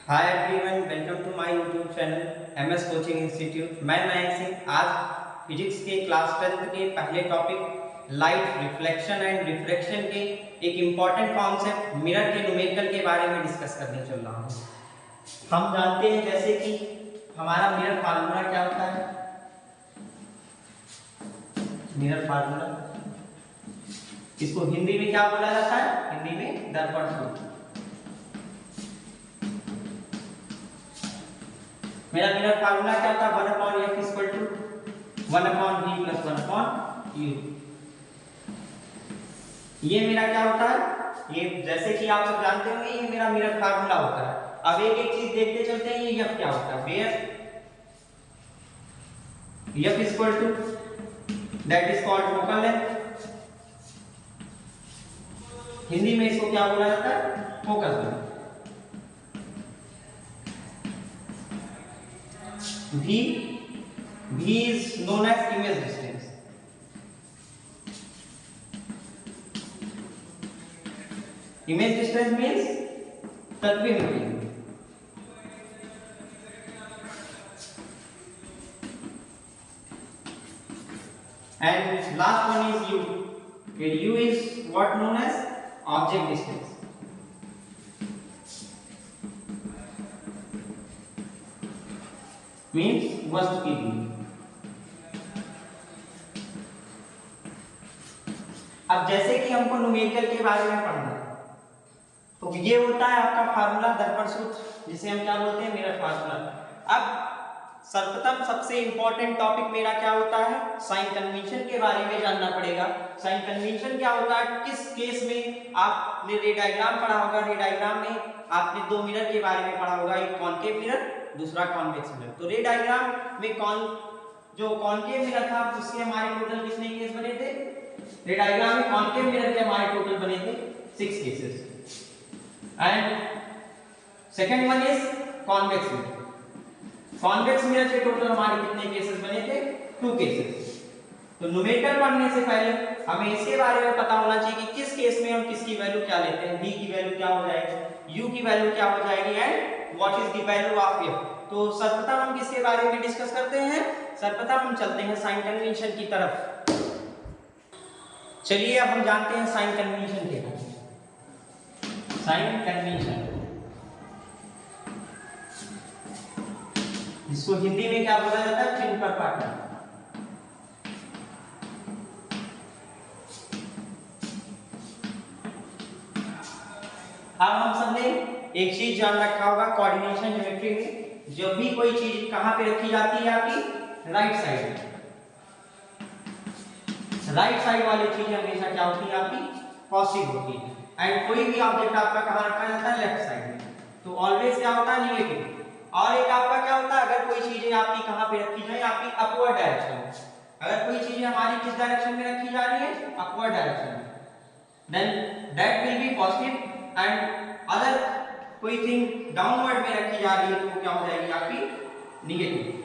Hi everyone, welcome to my YouTube channel MS coaching institute. मैं नयन सिंह आज physics के class 10th के पहले topic light reflection and refraction के एक इम्पॉर्टेंट कॉन्सेप्ट मिरर के न्यूमेरिकल के बारे में डिस्कस करने चल रहा हूँ। हम जानते हैं जैसे कि हमारा मिरर फार्मूला क्या होता है। मिरर फार्मूला इसको हिंदी में क्या बोला जाता है? हिंदी में दर्पण सूत्र। मेरा मिरर फार्मूला क्या होता है? 1/f equal to 1/v plus 1/u। ये मेरा क्या होता है? ये जैसे कि आप सब जानते होंगे ये मेरा मिरर फार्मूला होता है। अब एक एक चीज देखते चलते हैं। ये f क्या होता है? f equal to that is called focal length. Hindi में इसको क्या बोला जाता है? Focus length. V is known as image distance. Image distance means तत्व meeting. And last one is U. U is what known as object distance. Means वस्तु की दूरी। अब जैसे कि हमको न्यूमेरिकल के बारे में पढ़ना है तो ये होता है आपका फार्मूला दर्पण सूत्र, जिसे हम क्या बोलते हैं? Mirror formula. अब सर्वप्रथम सबसे इंपॉर्टेंट टॉपिक मेरा क्या होता है? साइन कन्वेंशन के बारे में जानना पड़ेगा। साइन कन्वेंशन क्या होता है? किस केस में आपने रे डायग्राम पढ़ा होगा। रे डायग्राम में आपने दो मिरर के बारे में पढ़ा होगा, एक कॉनकेव मिरर, दूसरा कॉन्वेक्स मिरर। तो रे डायग्राम में जो कॉनकेव मिरर था उसके हमारे टोटल कितने केस बने थे? रे डायग्राम में कॉनकेव मिरर के हमारे टोटल बने थे 6 cases. And second one is convex mirror. Convex mirror के टोटल हमारे कितने केसेस बने थे? 2 केसेस। तो न्यूमेरिकल पढ़ने से पहले हमें इसके बारे में पता होना चाहिए कि किस केस में हम किसकी वैल्यू क्या लेते हैं। v की वैल्यू क्या हो जाएगी, u की वैल्यू क्या हो जाएगी, and what is the value of f। तो सर्वप्रथम हम किसके बारे में डिस्कस करते हैं? सर्वप्रथम हम चलते हैं साइन कन्वेंशन की तरफ। चलिए अब हम जानते हैं साइन कन्वेंशन के बारे में। साइन कन्वेंशन जिसको हिंदी में क्या बोला जाता है? चिन्ह पर पाठन। अब हम सबने एक चीज जान रखा होगा कोऑर्डिनेशन ज्योमेट्री में, जब भी कोई चीज कहां पे रखी जाती है? आपकी राइट साइड में। राइट साइड वाली चीज हमेशा क्या होती है? आपकी पॉजिटिव होती है। एंड कोई भी ऑब्जेक्ट आपका कहां रखा जाता है? लेफ्ट साइड में। तो ऑलवेज क्या होता है? नेगेटिव। और एक आपका क्या होता है? अगर कोई चीजें आपकी कहां पे रखी जाए? आपकी अपवर्ड डायरेक्शन में। अगर कोई चीजें हमारी किस डायरेक्शन में रखी जा रही है? अपवर्ड डायरेक्शन में, then that will be positive. And अगर कोई थिंग डाउनवर्ड में रखी जा रही है तो क्या हो जाएगी? आपकी नेगेटिव।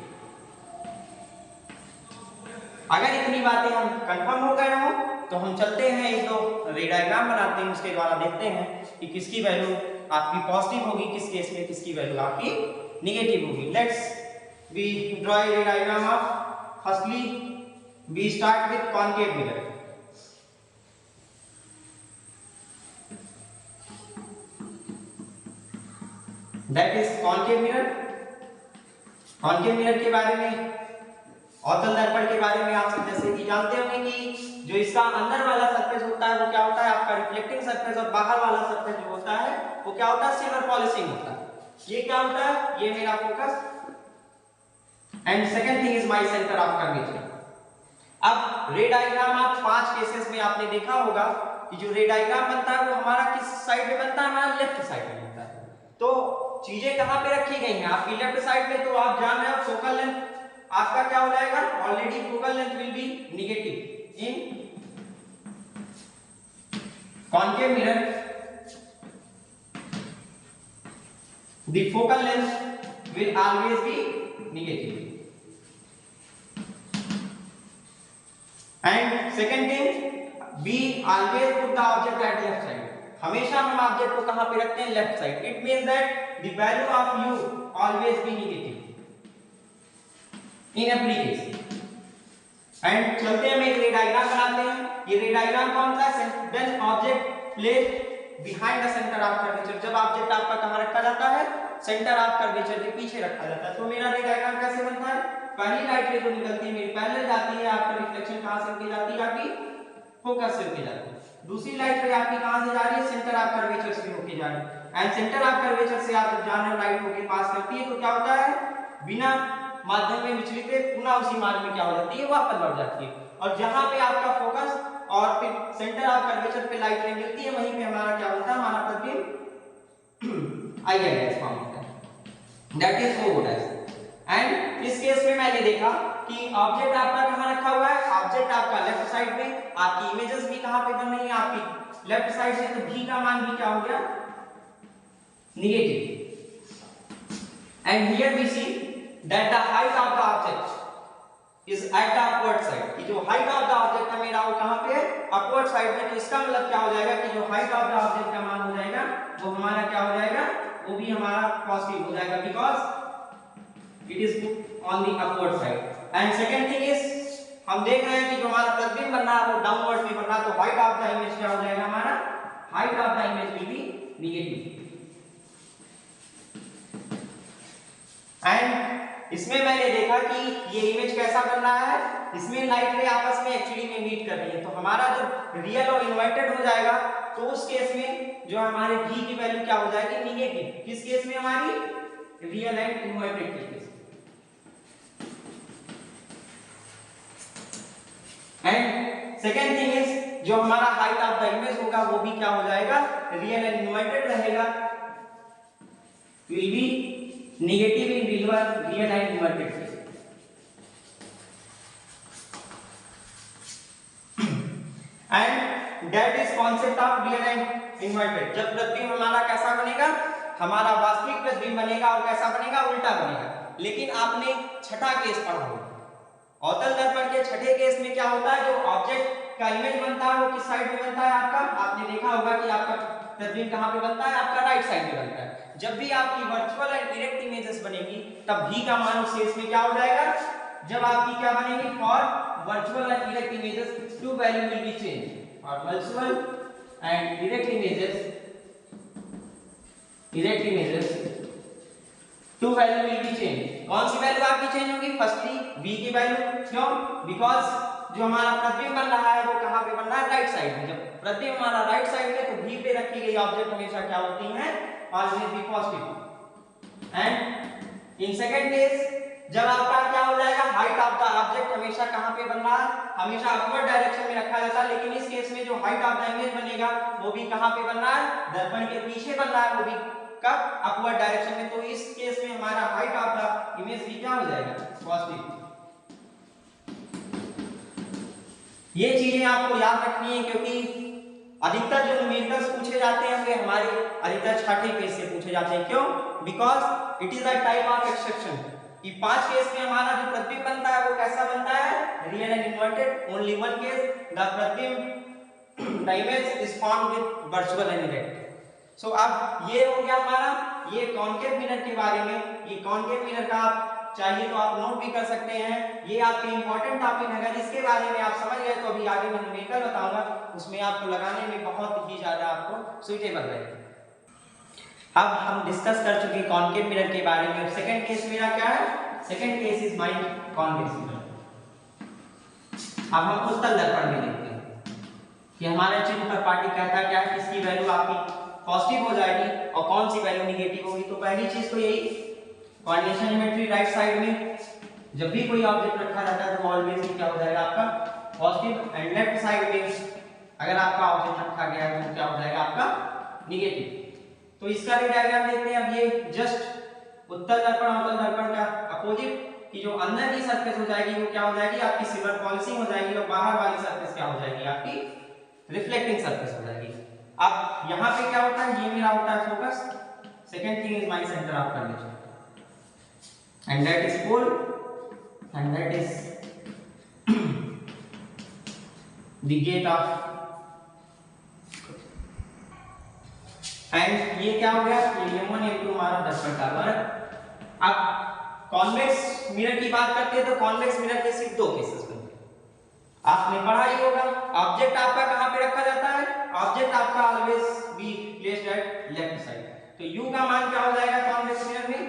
अगर इतनी बातें हम कंफर्म हो गए हो तो हम चलते हैं एक दो रे डायग्राम बनाते हैं, उसके द्वारा देखते हैं कि किसकी वैल्यू आपकी पॉजिटिव होगी, किस केस में किसकी वैल्यू आपकी नेगेटिव होगी। Let's we draw a ray diagram of firstly we start with concave mirror. That is concave mirror. Concave mirror के बारे में, अवतल दर्पण के बारे में आप सब जैसे कि जानते होंगे कि जो इसका अंदर वाला सरफेस होता है वो क्या होता है? आपका रिफ्लेक्टिंग सरफेस। और बाहर वाला सरफेस जो होता है वो क्या होता है? सिल्वर पॉलिशिंग होता है। ये क्या होता है? ये मेरा focus. And second thing is my centre of curvature. अब रे डायग्राम आप 5 केसेस में आपने देखा होगा कि जो रे डायग्राम बनता है वो हमारा किस साइड में बनता है? हमारा लेफ्ट साइड में बनता है। तो चीजें कहां पे रखी गई हैं? आपकी लेफ्ट साइड में। तो आप जान रहे हो फोकल लेंथ आपका क्या हो जाएगा? Already focal length will be negative in concave mirror. The focal length will always be negative. And second thing, be always put the object at left side. हमेशा हम ऑब्जेक्ट को कहां पे रखते हैं, left side. It means that the value of u always be negative in every case. And चलते हैं, हम एक रे डायग्राम बनाते हैं। ये रे डायग्राम कौन सा है, when object placed behind the centre of curvature, जब ऑब्जेक्ट आपका कहां रखा जाता है, सेंटर ऑफ कर्वेचर के पीछे रखा जाता है। तो मेरा रे डायग्राम कैसे बनता है, पहली लाइट रे जो निकलती है मेरी पैरेलल जाती है, आपका रिफ्लेक्शन कहां से होके जाती है, आपकी फोकस से होके जाती है। दूसरी लाइट रे आपकी कहां से जा रही है, सेंटर ऑफ कर्वेचर से होके जा रही है। एंड सेंटर ऑफ कर्वेचर से आप जब जाना लाइट होके पास करती है तो क्या होता है, बिना माध्यम में विचलित पुनः उसी मार्ग में क्या हो जाती है, वापस लौट जाती है। और जहां पे आपका फोकस और फिर सेंटर ऑफ कर्वेचर पे लाइट रे मिलती है, वहीं पे हमारा क्या होता है, हमारा प्रतिबिंब आई फॉर्म होता है, दैट इज फोटोडायस्टर। एंड इस केस में मैंने देखा कि ऑब्जेक्ट आपका कहां रखा हुआ है, ऑब्जेक्ट आपका लेफ्ट साइड में, आपकी इमेजेस भी कहां पे बन रही है, आपकी लेफ्ट साइड से, तो v का मान भी क्या हो गया, negative. And here we see that the height of the object is at the upward side, कि जो हाइट ऑफ द ऑब्जेक्ट है मेरा वो कहां पे है, अपवर्ड साइड में। तो इसका मतलब क्या हो जाएगा कि जो हाइट ऑफ द ऑब्जेक्ट का मान हो जाएगा वो हमारा क्या हो जाएगा, वो भी हमारा पॉजिटिव हो जाएगा, because it is on the upward side. And second thing is, हम देख रहे हैं कि जो हमारा प्रतिबिंब बन रहा है वो डाउनवर्ड में बन रहा है, तो हाइट ऑफ द इमेज क्या हो जाएगा, हमारा height of the image will be negative. And इसमें मैंने देखा कि ये इमेज कैसा बन रहा है, इसमें लाइट रे आपस में एक्चुअली में मीट कर रही है। तो हमारा जब रियल और इन्वर्टेड हो जाएगा तो उस केस में जो हमारे v की वैल्यू क्या हो जाएगी, नेगेटिव। किस केस में, हमारी रियल एंड इन्वर्टेड के case. And second thing is, जो हमारा हाइट ऑफ द इमेज होगा वो भी क्या हो जाएगा, रियल एंड इन्वर्टेड रहेगा, will be negative in real and inverted case. And that is concept of real and inverted. जब प्रतिबिंब हमारा कैसा बनेगा, हमारा वास्तविक प्रतिबिंब बनेगा और कैसा बनेगा, उल्टा बनेगा। लेकिन आपने छठा केस पढ़ा होगा, अवतल दर्पण के छठे केस में क्या होता है, जो ऑब्जेक्ट का इमेज बनता है वो किस साइड में बनता है आपका, आपने देखा होगा कि आपका प्रतिबिंब कहां पे बनता है, आपका राइट साइड में बनता है। जब भी आपकी वर्चुअल एंड डायरेक्ट इमेजेस बनेगी तब v का मान उस केस में क्या हो जाएगा, जब आपकी क्या बनेगी, for virtual and direct images to value will be change, और virtual and direct images to value will be change. कौन सी वैल्यू आपकी चेंज होगी, फर्स्टली v की वैल्यू, क्यों, बिकॉज़ जो हमारा प्रतिबिंब बन रहा है वो कहां पे बन रहा है, राइट साइड में। जब प्रतिबिंब हमारा राइट साइड में, तो v पे रखी गई ऑब्जेक्ट हमेशा क्या होती है, always be positive. And in second case, जब आपका क्या हो जाएगा, हाइट ऑफ द ऑब्जेक्ट हमेशा कहां पे बन रहा है, हमेशा अपवर्ड डायरेक्शन में रखा जाता है। लेकिन इस केस में जो हाइट ऑफ द इमेज बनेगा वो भी कहां पे बन रहा है, दर्पण के पीछे बन रहा है, वो भी कब, अपवर्ड डायरेक्शन में। तो इस केस में हमारा हाइट ऑफ द इमेज भी क्या हो जाएगा, पॉजिटिव। ये चीजें आपको याद रखनी है, क्योंकि अधिकतर जो न्यूमेरिकल्स पूछे जाते हैं वे हमारे अधिकतर छठे केस से पूछे जाते हैं। क्यों, because it is a type of exception, कि 5 केस में हमारा जो प्रतिबिंब बनता है वो कैसा बनता है, real and inverted. Only one case the प्रतिबिंब the image is formed with virtual and direct. So अब ये हो गया हमारा ये कॉन्केव मिरर के बारे में। ये कॉन्केव मिरर का आप चाहिए तो आप नोट भी कर सकते हैं, ये आपके इंपॉर्टेंट टॉपिक है। अगर इसके बारे में आप समझ गए तो अभी आगे मैं न्यूमेरिकल बताऊंगा, उसमें आपको लगाने में बहुत ही ज्यादा आपको सुइटेबल रहेगा। अब हम डिस्कस कर चुके कॉन्केव मिरर के बारे में। सेकंड केस मेरा क्या है, second case is my convex mirror. अब हम उत्तल दर्पण में देखते हैं कि हमारे चिन्ह पर पार्टी कहता क्या है, किसकी वैल्यू आपकी पॉजिटिव हो जाएगी और कौन सी वैल्यू नेगेटिव होगी। तो पहली चीज तो यही, कोऑर्डिनेशन ज्योमेट्री राइट साइड में जब भी कोई ऑब्जेक्ट रखा जाता है तो ऑलवेज क्या हो जाएगा आपका पॉजिटिव, एंड लेफ्ट साइड में अगर आपका ऑब्जेक्ट रखा गया है तो क्या हो जाएगा आपका नेगेटिव। तो इसका भी डायग्राम देखते हैं। अब ये जस्ट उत्तल दर्पण अवतल दर्पण का अपोजिट, कि जो अंदर की सरफेस हो जाएगी वो क्या हो जाएगी आपकी सिल्वर पॉलिशिंग हो जाएगी, और बाहर वाली सरफेस क्या हो जाएगी आपकी रिफ्लेक्टिंग सरफेस हो जाएगी। अब यहाँ पे क्या होता है, ये मेरा होता है focus, second thing is my centre of curvature, and that is pole, and that is the gate of and ये क्या हो गया, ये m1 m2 हमारा दर्पण का वर्ग। अब कॉन्वेक्स मिरर की बात करते हैं तो कॉन्वेक्स मिरर के सिर्फ दो केसेस बनते हैं, आपने पढ़ा ही होगा। ऑब्जेक्ट आपका कहां पे रखा जाता है, ऑब्जेक्ट आपका always be placed at left side. तो u का मान क्या हो जाएगा कॉन्वेक्स मिरर में,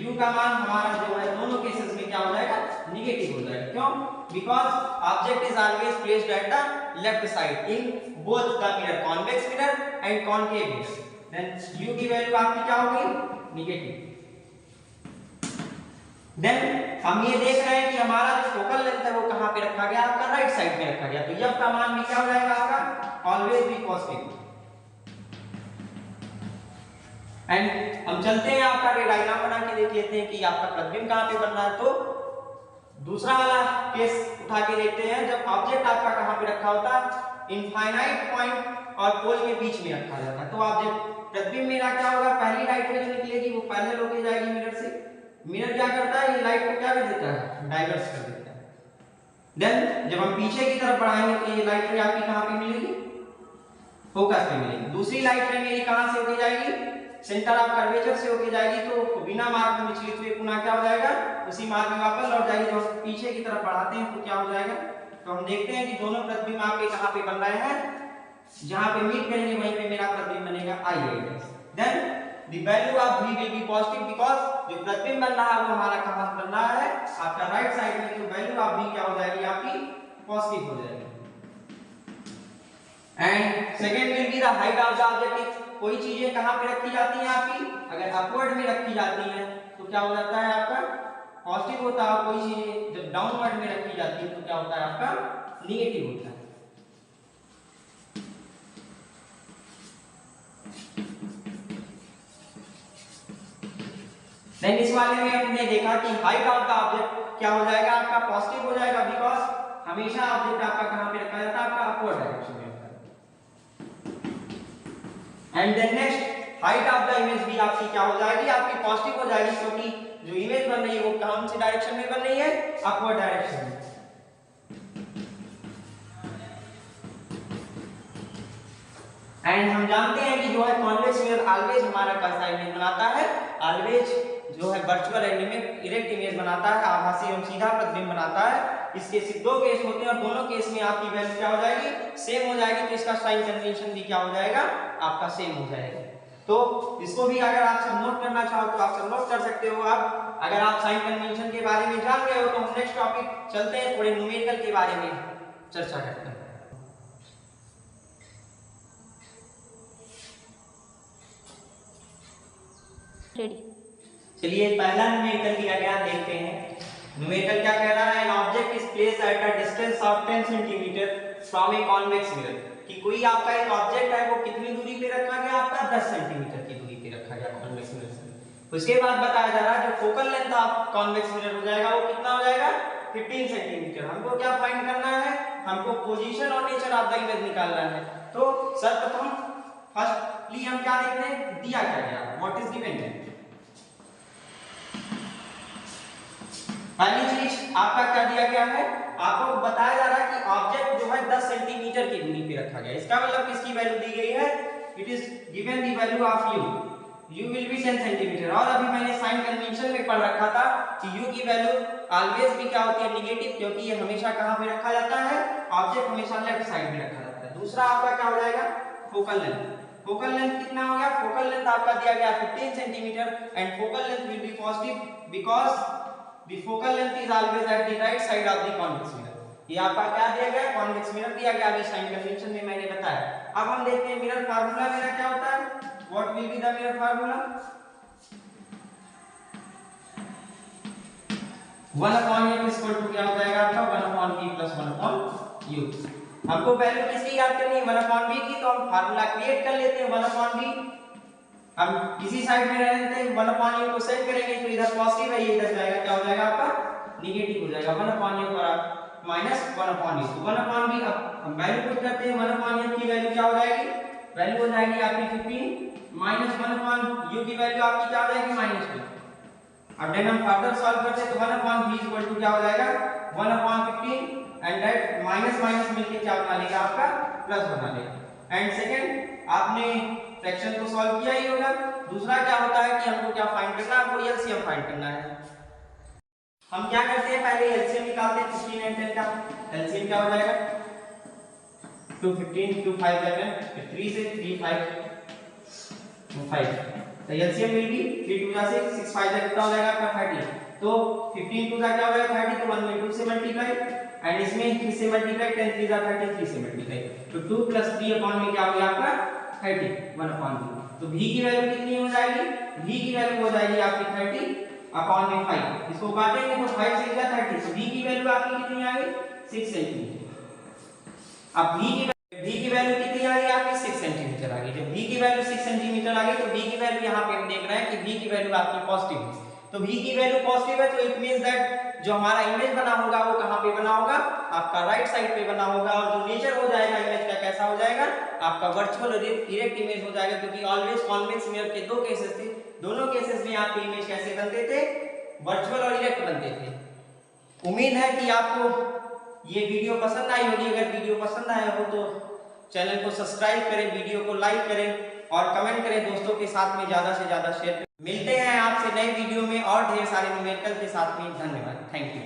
u का मान हमारा जो है दोनों केसेस में क्या हो जाएगा, नेगेटिव हो जाएगा। क्यों, because object is always placed at the left side in both the mirror, convex mirror and concave mirror. Then u की वैल्यू आपकी क्या होगी, नेगेटिव। देन हम ये देख रहे हैं कि हमारा जो फोकल लेंथ है वो कहां पे रखा गया, आपका राइट साइड में रखा गया। तो f का मान भी क्या हो जाएगा आपका, ऑलवेज बी पॉजिटिव। एंड हम चलते हैं आपका डायग्राम बना के देख लेते हैं कि आपका प्रतिबिंब कहां पे बन रहा है। तो दूसरा वाला केस उठा के देखते हैं, जब ऑब्जेक्ट आपका कहां पे रखा होता है, इनफाइनाइट पॉइंट और पोल के बीच में रखा जाता है। तो ऑब्जेक्ट प्रतिबिंब मेरा क्या होगा, पहली लाइट में जो निकलेगी वो पहले रोके जाएगी मिरर से। मिरर क्या करता है, ये लाइट को क्या कर देता है, डाइवर्स कर देता है। देन जब हम पीछे की तरफ बढ़ाएंगे तो ये लाइट रे आपकी कहां पे मिलेगी, फोकस पे मिलेगी। दूसरी लाइट रे मेरी कहां से होके जाएगी, सेंटर ऑफ कर्वेचर से होके जाएगी। तो बिना मार्ग में विचलित हुए पुनः क्या हो जाएगा, उसी मार्ग में वापस लौट जाएगी। जब हम पीछे की तरफ बढ़ाते हैं तो क्या हो जाएगा, तो हम देखते हैं कि दोनों प्रतिबिंब आपके कहां पे बन रहे हैं, जहां पे मीट करेंगे वहीं पे मेरा प्रतिबिंब बनेगा I. Then the value of V will be positive because जो प्रतिबिंब बन रहा है वो हमारा कहां बन रहा है, आपका राइट साइड में। तो वैल्यू ऑफ V क्या हो जाएगी, आपकी पॉजिटिव हो जाएगी। And second will be the height of the object. कोई चीजें कहां पे रखी जाती हैं आपकी, अगर अपवर्ड में रखी जाती हैं तो क्या हो जाता है आपका पॉजिटिव होता है, और कोई चीजें जब डाउनवर्ड में रखी जाती है तो क्या होता है आपका नेगेटिव होता है। देन इस वाले में हमने देखा कि हाइट ऑफ द ऑब्जेक्ट क्या हो जाएगा, आपका पॉजिटिव हो जाएगा, बिकॉज हमेशा ऑब्जेक्ट आपका कहां पे रखा जाता है, आपका अपवर्ड डायरेक्शन में रखा है। And then next height of the image भी आपकी क्या हो जाएगी, आपकी पॉजिटिव हो जाएगी, क्योंकि जो इमेज बन रही है वो कौन सी डायरेक्शन में बन रही है, अपवर्ड डायरेक्शन में। एंड हम जानते हैं कि जो है कॉन्वेक्स मिरर ऑलवेज हमारा कैसा इमेज बनाता है, ऑलवेज जो है वर्चुअल एंड इरेक्ट इमेज बनाता है, आभासी एवं सीधा प्रतिबिंब बनाता है। इसके सिर्फ दो केस होते हैं और दोनों केस में आपकी वैल्यू क्या हो जाएगी, सेम हो जाएगी। तो इसका साइन कन्वेंशन भी क्या हो जाएगा, आपका सेम हो जाएगा। तो इसको भी अगर आप सब नोट करना चाहो तो आप सब नोट कर सकते हो। अब अगर आप साइन कन्वेंशन के बारे में जान गए हो तो हम नेक्स्ट टॉपिक चलते हैं, थोड़े न्यूमेरिकल के बारे में चर्चा करते हैं। चलिए पहला न्यूमेरिकल दिया गया, देखते हैं न्यूमेरिकल क्या कह रहा है। An object is placed at a distance of 10 centimetre from a convex mirror. कि कोई आपका एक ऑब्जेक्ट है वो कितनी दूरी पे रखा गया, आपका 10 सेंटीमीटर की दूरी पे रखा गया कॉन्वेक्स मिरर से। उसके बाद बताया जा रहा है जो focal length of convex mirror हो जाएगा वो कितना हो जाएगा, 15 सेंटीमीटर। हमको क्या फाइंड करना है, हमको पोजीशन और नेचर ऑफ द इमेज निकालना है। तो सर्वप्रथम फर्स्टली हम क्या देखते हैं, दिया क्या गया, व्हाट इज गिवन है। पहली चीज आपका क्या दिया गया है, आपको बताया जा रहा है कि ऑब्जेक्ट जो है 10 सेंटीमीटर की दूरी पे रखा गया है। इसका मतलब किसकी वैल्यू दी गई है, it is given the value of u will be 10 centimetre. और अभी मैंने साइन कन्वेंशन में पढ़ रखा था कि u की वैल्यू ऑलवेज भी क्या होती है, नेगेटिव, क्योंकि ये हमेशा कहां पे रखा जाता है, ऑब्जेक्ट हमेशा लेफ्ट साइड में रखा जाता है। दूसरा आपका क्या हो जाएगा, फोकल लेंथ। फोकल लेंथ कितना हो गया, फोकल लेंथ आपका दिया गया 15 centimetre and focal length will be positive because the focal length is always at the right side of the convex mirror। ये आपका क्या दिया गया, कॉन्वेक्स मिरर दिया गया, अभी साइन कन्वेंशन में मैंने बताया। अब हम देखते हैं मिरर फार्मूला मेरा क्या होता है, what will be the mirror formula, 1/f equal to क्या हो जाएगा आपका 1/v प्लस 1/u। हमको वैल्यू किसकी याद करनी है, 1/v की। तो हम फार्मूला क्रिएट कर लेते हैं 1/v। हम इसी साइड में रहते हैं, 1/u को सेट करेंगे तो इधर पॉजिटिव है, ये इधर जाएगा, क्या हो जाएगा आपका नेगेटिव हो जाएगा, 1/u पर माइनस 1/u। तो 1/v अब हम वैल्यू पुट करते हैं, 1/f की वैल्यू क्या हो जाएगी, वैल्यू हो जाएगी आपकी 15 माइनस 1/u की वैल्यू आपकी क्या हो जाएगी -2। अब देन हम फर्दर सॉल्व करते हैं तो 1/v इक्वल टू क्या हो जाएगा 1/15 एंड दैट माइनस माइनस मिलके क्या बना लेगा आपका प्लस बना लेगा। एंड सेकंड आपने फ्रैक्शन को सॉल्व किया ही होगा। दूसरा क्या होता है कि हमको क्या फाइंड करना है, हमको एलसीएम फाइंड करना है। हम क्या करते हैं, पहले एलसीएम निकालते हैं 15 एंड 10 का। एलसीएम क्या हो जाएगा, 2 15 2 5 11, 3 से 3 5 5, तो एलसीएम विल बी 3 2 जा 6 6 5 जा कितना हो जाएगा आपका 30। तो 15 2 जा क्या हो जाएगा 30, तो 1 में 2 से मल्टीप्लाई, एंड इसमें किससे मल्टीप्लाई, 10 3 जा 30, 3 से मल्टीप्लाई, तो 2 + 3 अपॉन में क्या हो गया आपका 30, 1 अपॉन 2। तो v की वैल्यू कितनी हो जाएगी, v की वैल्यू हो जाएगी आपकी 30 अपॉन में 5, इसको काटेंगे तो 5 से 30, तो v की वैल्यू आपकी कितनी आ गई 6 सेंटीमीटर। अब v की वैल्यू कितनी आ गई आपकी 6 सेंटीमीटर आ गई। जब v की वैल्यू 6 सेंटीमीटर आ गई तो v की वैल्यू यहाँ पे हम देख रहे हैं कि v की वैल्यू आपकी पॉजिटिव है। तो v की वैल्यू पॉजिटिव है तो इट मींस दैट जो हमारा इमेज बना होगा वो कहाँ पे बना होगा, आपका राइट साइड पे बना होगा, और जो नेचर हो जाएगा इमेज का कैसा हो जाएगा, आपका वर्चुअल और डायरेक्ट इमेज हो जाएगा। क्योंकि ऑलवेज कॉन्वेक्स मिरर के दो केसेस थे, दोनों केसेस में आपके इमेज कैसे बनते थे, वर्चुअल और डायरेक्ट बनते थे। उम्मीद है कि आपको ये वीडियो पसंद आई होगी। अगर वीडियो पसंद आया हो तो चैनल को सब्सक्राइब करें, वीडियो को लाइक करें और कमेंट करें, दोस्तों के साथ में ज़्यादा से ज़्यादा शेयर करें। मिलते हैं आपसे नए वीडियो में और ढेर सारे न्यूमेरिकल के साथ में। धन्यवाद, थैंक यू।